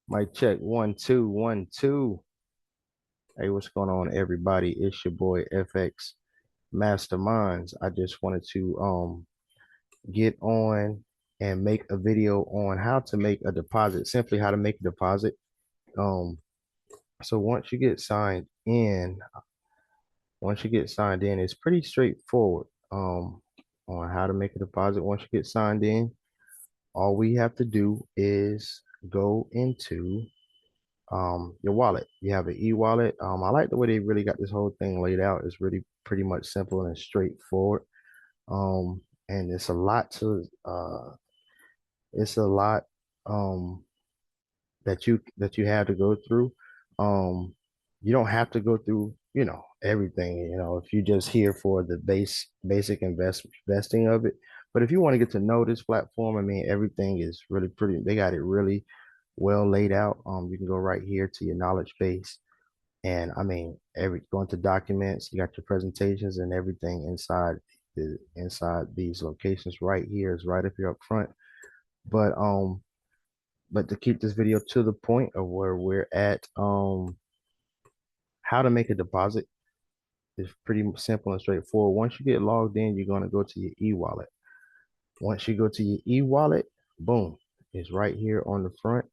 Mic check 1 2 1 2. Hey, what's going on, everybody? It's your boy FX Masterminds. I just wanted to get on and make a video on how to make a deposit, simply how to make a deposit. Um, so once you get signed in, it's pretty straightforward on how to make a deposit. Once you get signed in, all we have to do is go into your wallet. You have an e-wallet. I like the way they really got this whole thing laid out. It's really pretty much simple and straightforward. Um, and it's a lot um that you have to go through. Um, you don't have to go through, everything, if you're just here for the basic investing of it. But if you want to get to know this platform, I mean, everything is really pretty, they got it really well laid out. You can go right here to your knowledge base. And I mean, going to documents, you got your presentations and everything inside these locations right here is right up here up front. But but to keep this video to the point of where we're at, how to make a deposit is pretty simple and straightforward. Once you get logged in, you're gonna go to your e-wallet. Once you go to your e-wallet, boom, it's right here on the front.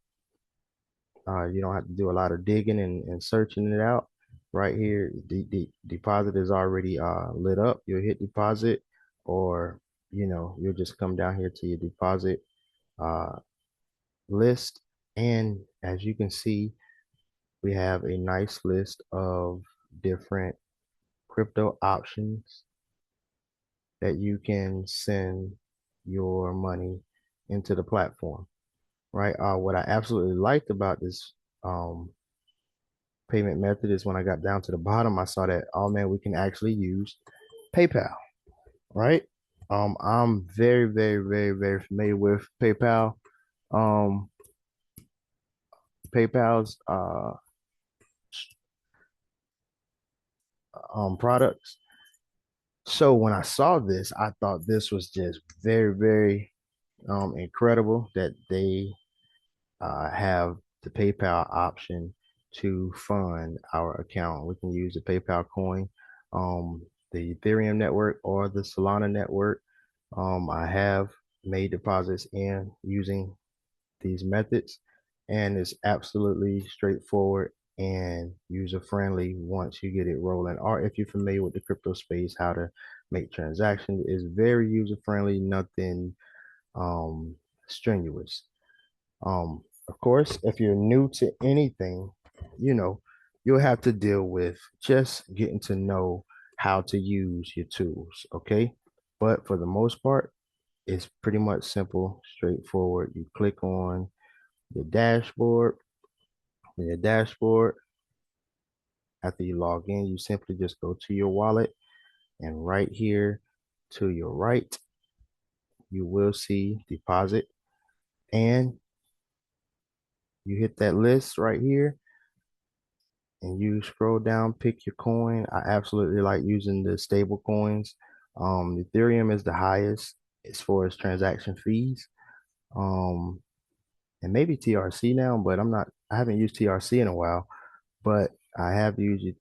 You don't have to do a lot of digging and searching it out. Right here, the deposit is already lit up. You'll hit deposit, or you'll just come down here to your deposit uh, list. And as you can see, we have a nice list of different crypto options that you can send your money into the platform, right? What I absolutely liked about this um, payment method is when I got down to the bottom, I saw that, oh man, we can actually use PayPal, right? I'm very, very, very, very familiar with PayPal. Um, PayPal's products. So when I saw this, I thought this was just very, very incredible that they have the PayPal option to fund our account. We can use the PayPal coin, the Ethereum network, or the Solana network. I have made deposits in using these methods, and it's absolutely straightforward and user friendly once you get it rolling. Or if you're familiar with the crypto space, how to make transactions is very user friendly, nothing strenuous. Of course, if you're new to anything, you know, you'll have to deal with just getting to know how to use your tools, okay? But for the most part, it's pretty much simple, straightforward. You click on your dashboard. In your dashboard, after you log in, you simply just go to your wallet, and right here to your right, you will see deposit, and you hit that list right here and you scroll down, pick your coin. I absolutely like using the stable coins. Ethereum is the highest as far as transaction fees. Um, and maybe TRC now, but I haven't used TRC in a while, but I have used your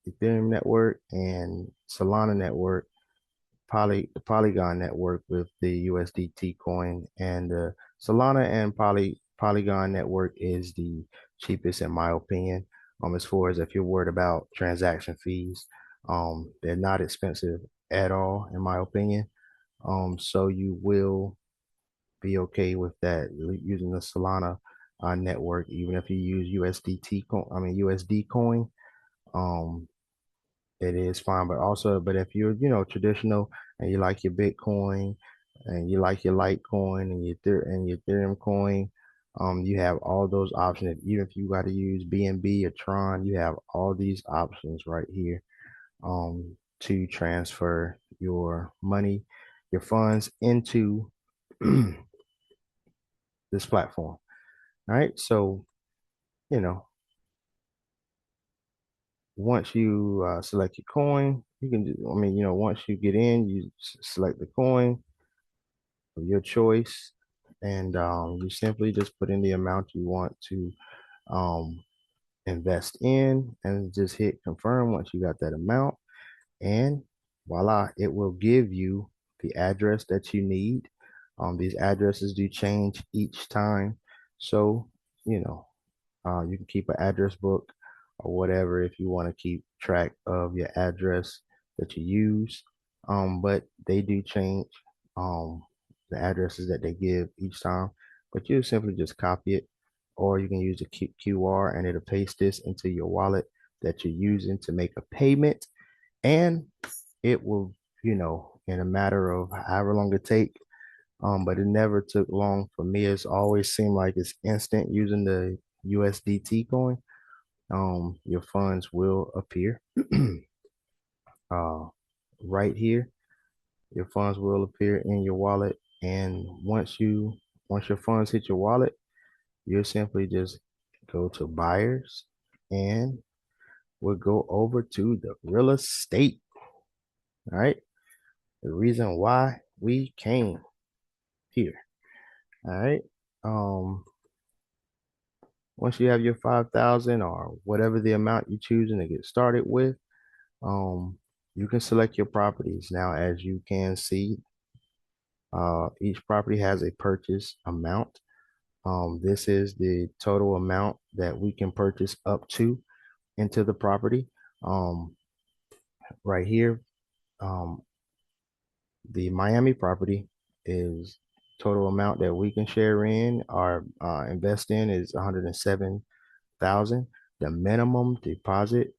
Ethereum network and Solana network, the Polygon network with the USDT coin, and the Solana and Polygon network is the cheapest in my opinion. As far as if you're worried about transaction fees, they're not expensive at all in my opinion. So you will be okay with that using the Solana network, even if you use USD coin. Um, it is fine. But also, but if you're, traditional and you like your Bitcoin and you like your Litecoin and your Ethereum coin, you have all those options. Even if you got to use BNB or Tron, you have all these options right here, to transfer your money, your funds into this platform. All right. So, you know, once you select your coin, you can do, I mean, once you get in, you select the coin of your choice. and you simply just put in the amount you want to um, invest in and just hit confirm once you got that amount. And voila, it will give you the address that you need. These addresses do change each time. So, you know, you can keep an address book or whatever if you want to keep track of your address that you use. But they do change um, the addresses that they give each time. But you simply just copy it, or you can use the QR and it'll paste this into your wallet that you're using to make a payment, and it will, in a matter of however long it take. But it never took long for me. It's always seemed like it's instant using the USDT coin. Your funds will appear uh, right here. Your funds will appear in your wallet, and once your funds hit your wallet, you'll simply just go to buyers, and we'll go over to the real estate. All right, the reason why we came here. All right. Um, Once you have your 5,000 or whatever the amount you're choosing to get started with, um, you can select your properties. Now, as you can see, each property has a purchase amount. This is the total amount that we can purchase up to into the property. Um, right here, um, the Miami property is total amount that we can share in or invest in is 107,000. The minimum deposit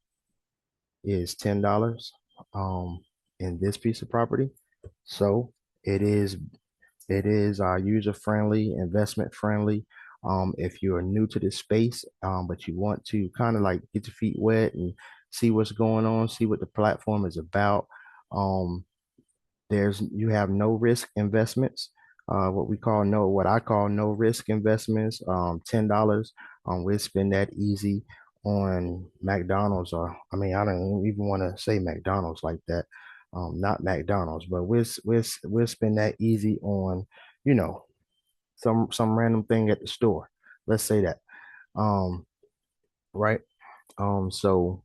is $10 in this piece of property. So it is user friendly, investment friendly. If you're new to this space, but you want to kind of like get your feet wet and see what's going on, see what the platform is about. Um, you have no risk investments, what I call no risk investments. $10, we'll spend that easy on McDonald's, or I mean, I don't even want to say McDonald's like that. Not McDonald's, but we'll spend that easy on, you know, some random thing at the store. Let's say that. Um, right. So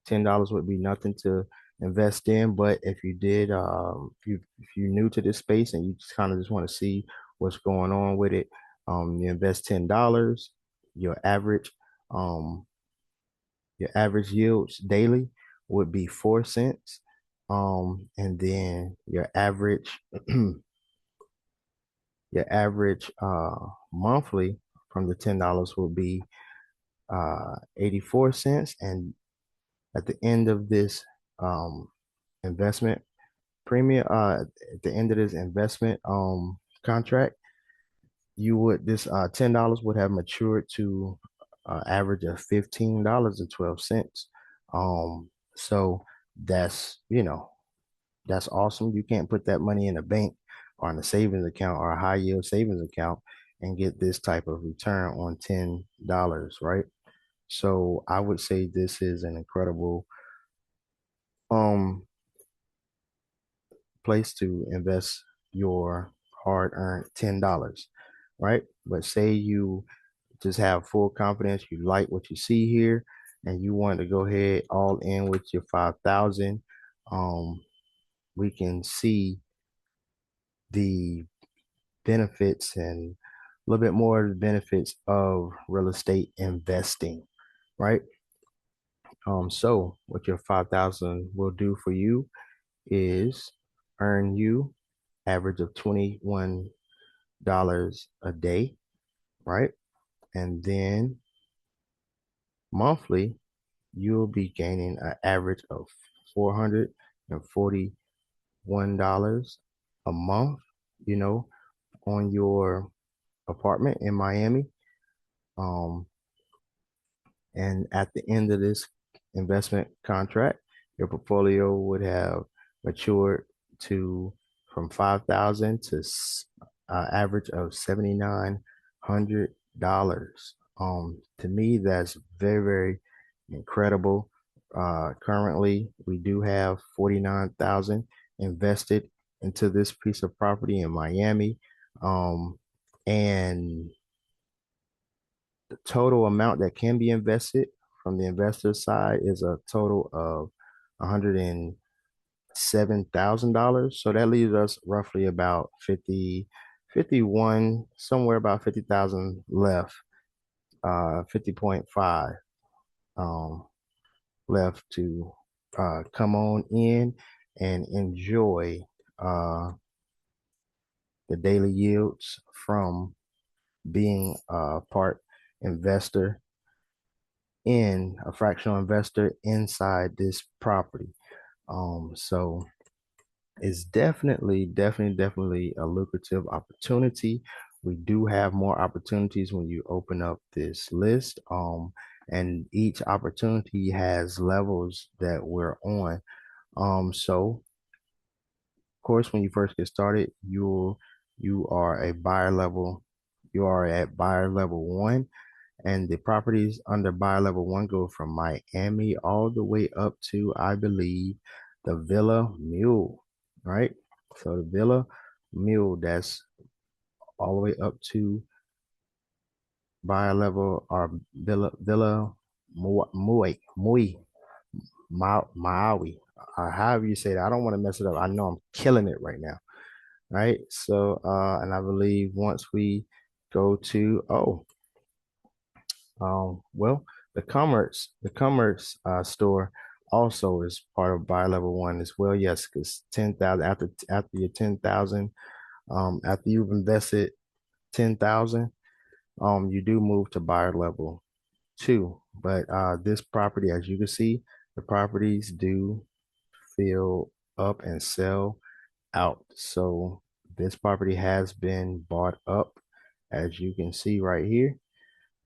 $10 would be nothing to invest in. But if you did, if you're new to this space and you just kind of just want to see what's going on with it, you invest $10. Your average, um, your average yields daily would be 4 cents. And then your average monthly from the $10 will be 84 cents. And at the end of this um, investment premium, at the end of this investment contract, you would this $10 would have matured to average of $15.12. So that's that's awesome. You can't put that money in a bank or in a savings account or a high yield savings account and get this type of return on $10, right? So I would say this is an incredible um place to invest your hard-earned $10, right? But say you just have full confidence, you like what you see here, and you want to go ahead all in with your 5,000. We can see the benefits and a little bit more of the benefits of real estate investing, right? So what your 5,000 will do for you is earn you average of $21 a day, right? And then monthly, you'll be gaining an average of $441 a month, you know, on your apartment in Miami. Um, and at the end of this investment contract, your portfolio would have matured to from 5,000 to average of $7,900. To me, that's very, very incredible. Currently, we do have 49,000 invested into this piece of property in Miami. Um, And the total amount that can be invested from the investor side is a total of $107,000. So that leaves us roughly about 50, 51, somewhere about 50,000 left, 50.5 um, left to come on in and enjoy uh, the daily yields from being a part investor in a fractional investor inside this property. So it's definitely a lucrative opportunity. We do have more opportunities when you open up this list. And each opportunity has levels that we're on. So of course, when you first get started, you are a buyer level, you are at buyer level one, and the properties under buyer level one go from Miami all the way up to, I believe, the Villa Mule, right? So the Villa Mule, that's all the way up to buyer level or Villa Maui, or however you say that. I don't want to mess it up. I know I'm killing it right now, right? So, and I believe once we go to, well, the commerce store also is part of buy level one as well. Yes, because 10,000 after your 10,000, after you've invested 10,000, you do move to buyer level two. But this property, as you can see, the properties do fill up and sell out. So this property has been bought up, as you can see right here.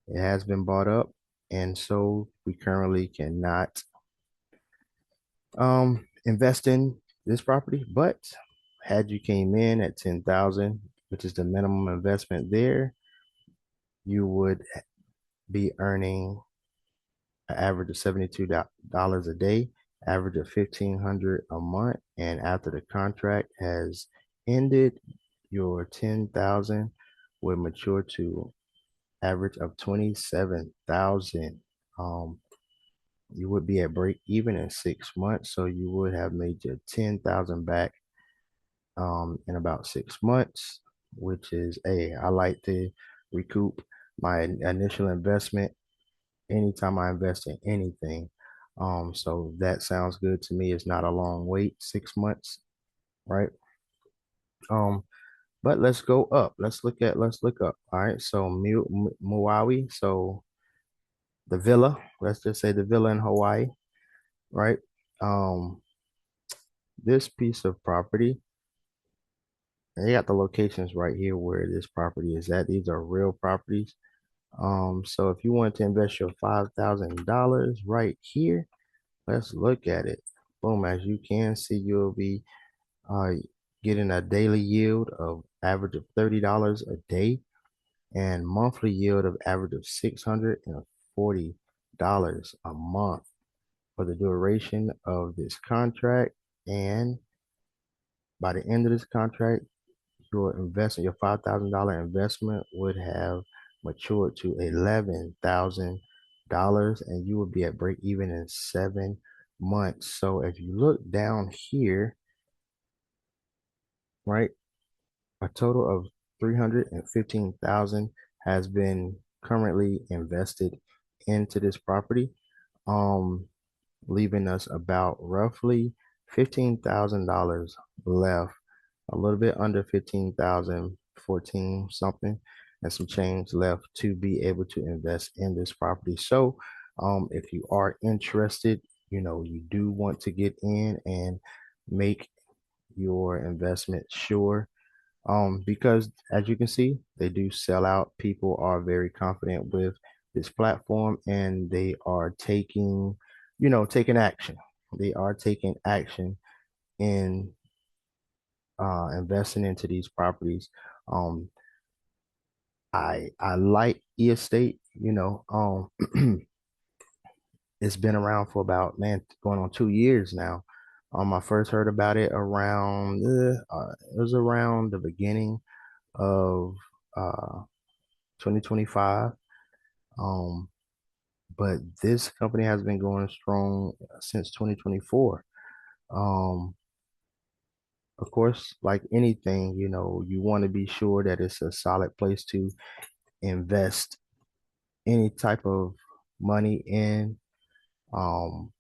It has been bought up, and so we currently cannot invest in this property. But had you came in at 10,000, which is the minimum investment there, you would be earning an average of $72 a day, average of 1,500 a month, and after the contract has ended, your 10,000 will mature to average of 27,000. Um, you would be at break even in 6 months, so you would have made your 10,000 back in about 6 months, which is I like to recoup my initial investment anytime I invest in anything. So that sounds good to me. It's not a long wait, 6 months, right? Um, but let's go up. Let's look up. All right. So Maui. So the villa, let's just say the villa in Hawaii, right? Um, this piece of property, and they got the locations right here where this property is at. These are real properties. So if you want to invest your $5,000 right here, let's look at it. Boom, as you can see, you'll be uh getting a daily yield of average of $30 a day and monthly yield of average of $640 a month for the duration of this contract. And by the end of this contract, your $5,000 investment would have matured to $11,000 and you would be at break even in 7 months. So if you look down here, right, a total of 315,000 has been currently invested into this property. Um, Leaving us about roughly $15,000 left, a little bit under 15,000, 14 something, and some change left to be able to invest in this property. So, if you are interested, you do want to get in and make your investment sure. Because as you can see, they do sell out. People are very confident with this platform and they are taking action. They are taking action in investing into these properties. Um, I like estate, it's been around for about, man, going on 2 years now. I first heard about it around it was around the beginning of 2025. Um, but this company has been going strong since 2024. Um, of course, like anything, you want to be sure that it's a solid place to invest any type of money in. Um,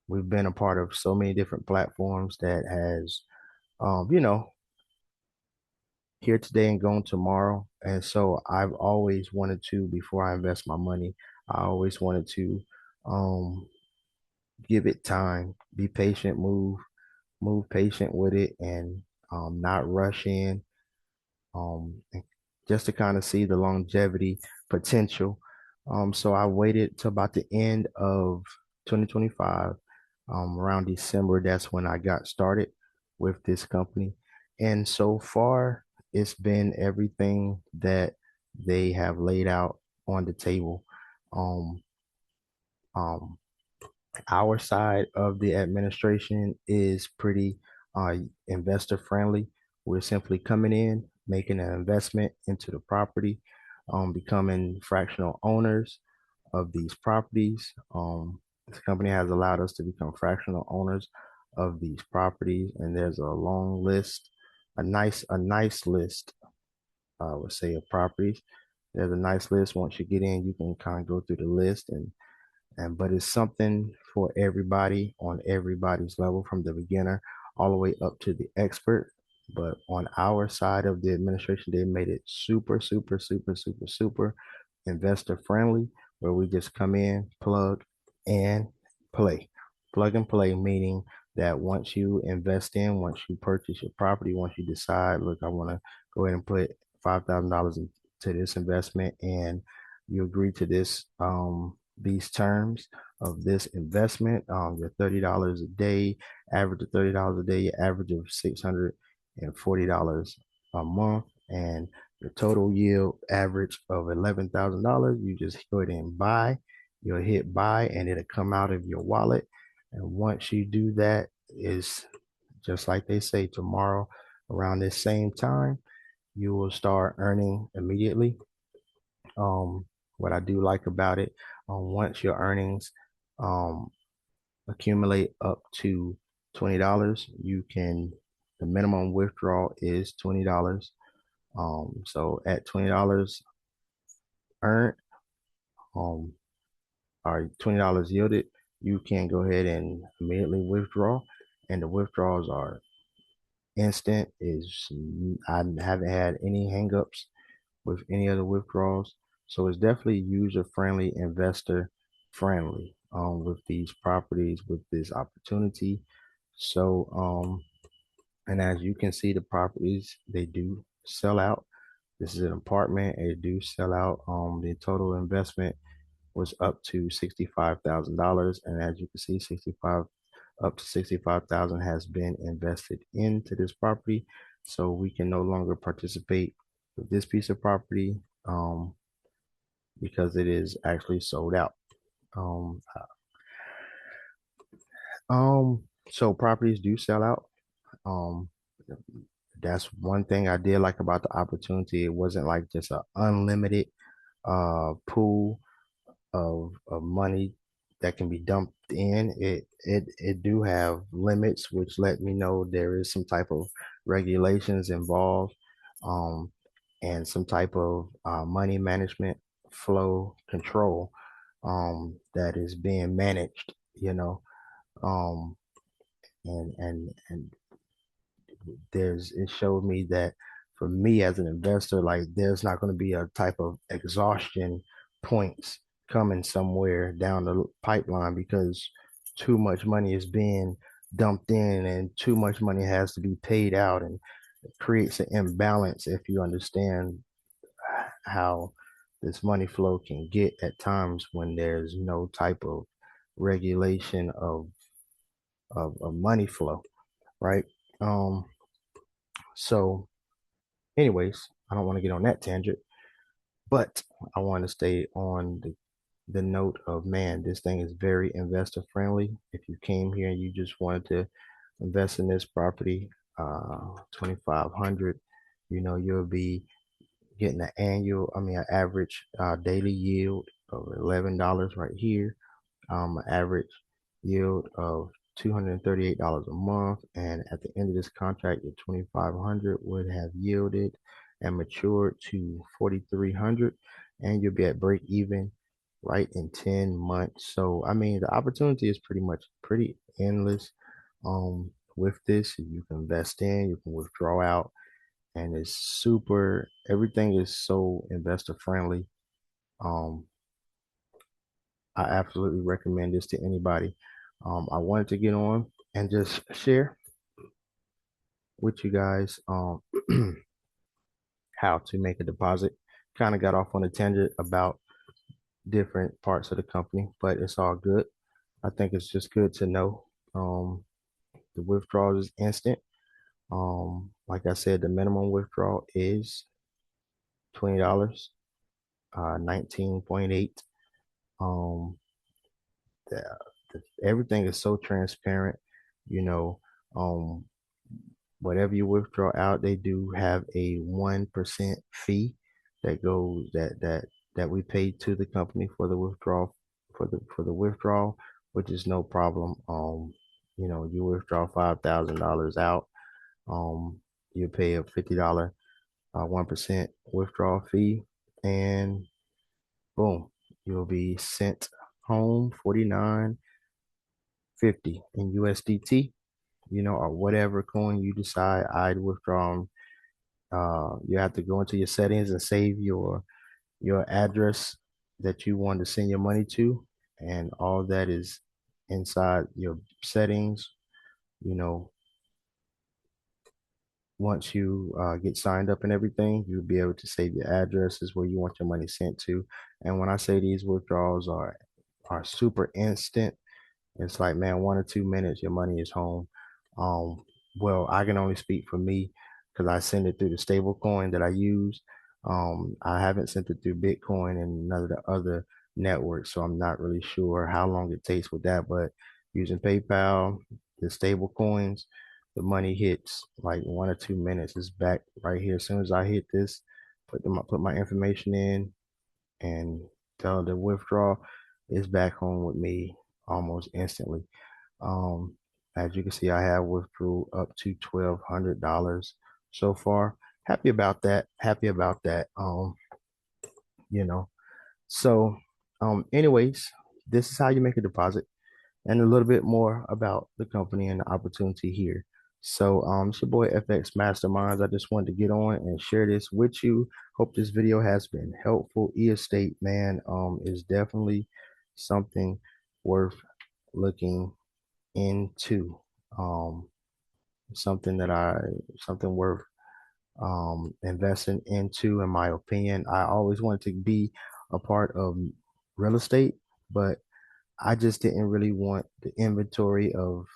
we've been a part of so many different platforms that has, you know, here today and gone tomorrow. And so I've always wanted to, before I invest my money, I always wanted to um, give it time, be patient, move patient with it, and not rush in, and just to kind of see the longevity potential. So I waited till about the end of 2025, around December. That's when I got started with this company. And so far, it's been everything that they have laid out on the table. Um, um, our side of the administration is pretty uh, investor friendly. We're simply coming in, making an investment into the property, becoming fractional owners of these properties. This company has allowed us to become fractional owners of these properties, and there's a long list, a nice list, I would say, of properties. There's a nice list. Once you get in, you can kind of go through the list, but it's something for everybody on everybody's level, from the beginner all the way up to the expert. But on our side of the administration, they made it super, super, super, super, super investor friendly, where we just come in, and play. Plug and play, meaning that once you invest in, once you purchase your property, once you decide, look, I want to go ahead and put $5,000 into this investment, and you agree to these terms of this investment, your $30 a day, average of $30 a day, average of $640 a month, and the total yield average of $11,000. You just go ahead and buy. You'll hit buy, and it'll come out of your wallet. And once you do that, is just like they say, tomorrow around this same time, you will start earning immediately. Um, what I do like about it, once your earnings um, accumulate up to $20, the minimum withdrawal is $20. So at $20 earned, um, or $20 yielded, you can go ahead and immediately withdraw. And the withdrawals are instant. I haven't had any hangups with any other withdrawals. So it's definitely user friendly, investor friendly, with these properties, with this opportunity. So, and as you can see, the properties, they do sell out. This is an apartment. It do sell out. The total investment was up to $65,000, and as you can see, 65 up to 65,000 has been invested into this property. So we can no longer participate with this piece of property, because it is actually sold out. Um, so properties do sell out. Um, that's one thing I did like about the opportunity. It wasn't like just an unlimited pool of money that can be dumped in. It do have limits, which let me know there is some type of regulations involved, um, and some type of money management, flow control, that is being managed. Um, and it showed me that for me as an investor, like there's not going to be a type of exhaustion points coming somewhere down the pipeline, because too much money is being dumped in and too much money has to be paid out, and it creates an imbalance if you understand how this money flow can get at times when there's no type of regulation of money flow, right? um so anyways, I don't want to get on that tangent, but I want to stay on the note of, man, this thing is very investor friendly. If you came here and you just wanted to invest in this property, 2,500, you'll be getting an average daily yield of $11 right here, an average yield of $238 a month, and at the end of this contract, your 2,500 would have yielded and matured to 4,300, and you'll be at break even right in 10 months. So, I mean, the opportunity is pretty endless. With this, you can invest in, you can withdraw out, and everything is so investor friendly. Um, I absolutely recommend this to anybody. I wanted to get on and just share with you guys how to make a deposit. Kind of got off on a tangent about different parts of the company, but it's all good. I think it's just good to know. The withdrawal is instant. Like I said, the minimum withdrawal is $20, 19.8. Um, the, Everything is so transparent, you know. Um, Whatever you withdraw out, they do have a 1% fee that we pay to the company for the withdrawal for the withdrawal, which is no problem. You withdraw $5,000 out, um, you pay a $50 1% withdrawal fee, and boom, you'll be sent home 49.50 in USDT, or whatever coin you decide. I'd withdraw. You have to go into your settings and save your address that you want to send your money to, and all that is inside your settings. You know, Once you get signed up and everything, you'll be able to save your addresses where you want your money sent to. And when I say these withdrawals are super instant, it's like, man, 1 or 2 minutes, your money is home. Um, well, I can only speak for me because I send it through the stable coin that I use. I haven't sent it through Bitcoin and none of the other networks, so I'm not really sure how long it takes with that. But using PayPal, the stable coins, the money hits like 1 or 2 minutes. It's back right here. As soon as I hit this, put my information in and tell the withdraw, it's back home with me almost instantly. Um, as you can see, I have withdrew up to $1,200 so far. Happy about that. Happy about that. You know. So, anyways, this is how you make a deposit and a little bit more about the company and the opportunity here. So, it's your boy FX Masterminds. I just wanted to get on and share this with you. Hope this video has been helpful. E-estate, man, is definitely something worth looking into. Um, something that I Something worth investing into, in my opinion. I always wanted to be a part of real estate, but I just didn't really want the inventory of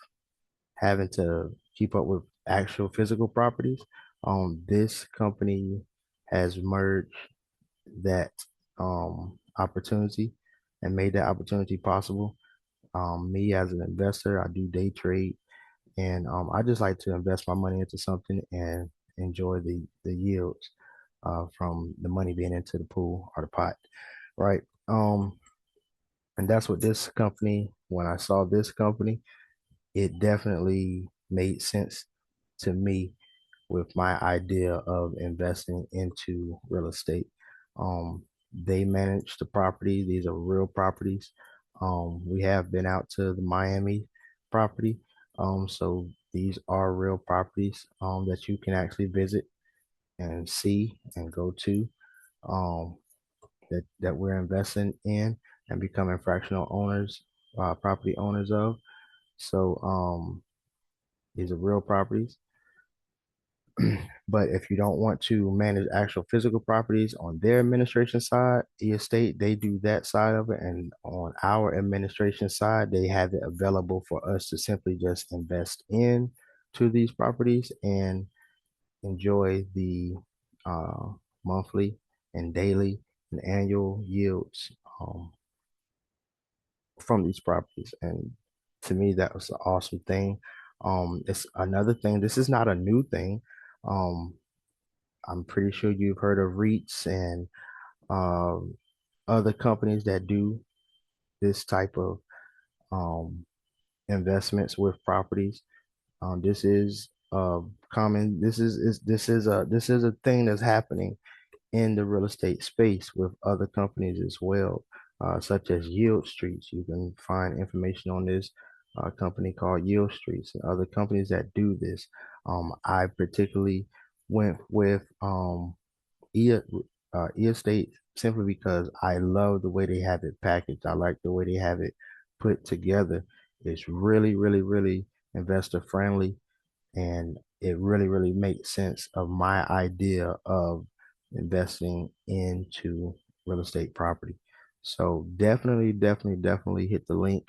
having to keep up with actual physical properties. This company has merged that opportunity and made that opportunity possible. Me as an investor, I do day trade, and I just like to invest my money into something and enjoy the yields from the money being into the pool or the pot, right? And that's what this company. When I saw this company, it definitely made sense to me with my idea of investing into real estate. They manage the property. These are real properties. We have been out to the Miami property. So these are real properties that you can actually visit and see and go to, um, that we're investing in and becoming fractional owners, property owners of. So these are real properties. But if you don't want to manage actual physical properties on their administration side, estate, they do that side of it. And on our administration side, they have it available for us to simply just invest in to these properties and enjoy the uh, monthly and daily and annual yields from these properties. And to me, that was an awesome thing. It's another thing. This is not a new thing. Um, I'm pretty sure you've heard of REITs and um, other companies that do this type of um, investments with properties. This is common. This is a thing that's happening in the real estate space with other companies as well, such as Yield Streets. You can find information on this company called Yield Streets and other companies that do this. I particularly went with E Estate simply because I love the way they have it packaged. I like the way they have it put together. It's really, really, really investor friendly, and it really, really makes sense of my idea of investing into real estate property. So definitely, definitely, definitely hit the link,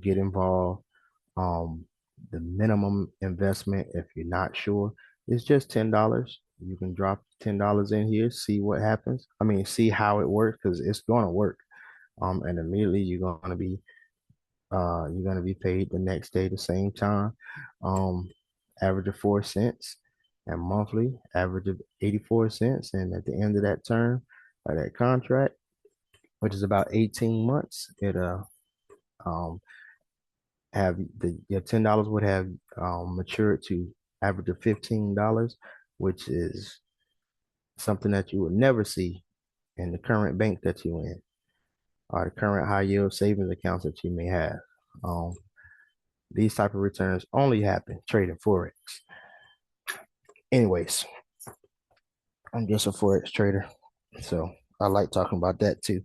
get involved. Um, the minimum investment, if you're not sure, is just $10. You can drop $10 in here, see what happens. I mean, see how it works because it's going to work. And immediately you're gonna be paid the next day, the same time. Um, Average of 4 cents, and monthly average of 84 cents. And at the end of that term, that contract, which is about 18 months, it um have the your $10 would have matured to average of $15, which is something that you would never see in the current bank that you're in or the current high yield savings accounts that you may have. Um, these type of returns only happen trading forex. Anyways, I'm just a forex trader, so I like talking about that too.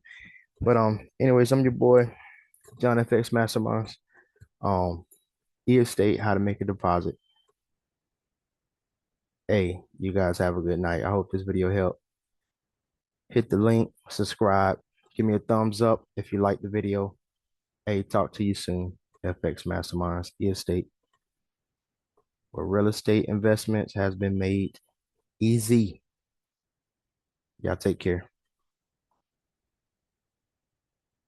But anyways, I'm your boy John FX Masterminds. Um, estate, how to make a deposit. Hey, you guys have a good night. I hope this video helped. Hit the link, subscribe, give me a thumbs up if you like the video. Hey, talk to you soon. FX Masterminds, estate, where real estate investments has been made easy. Y'all take care.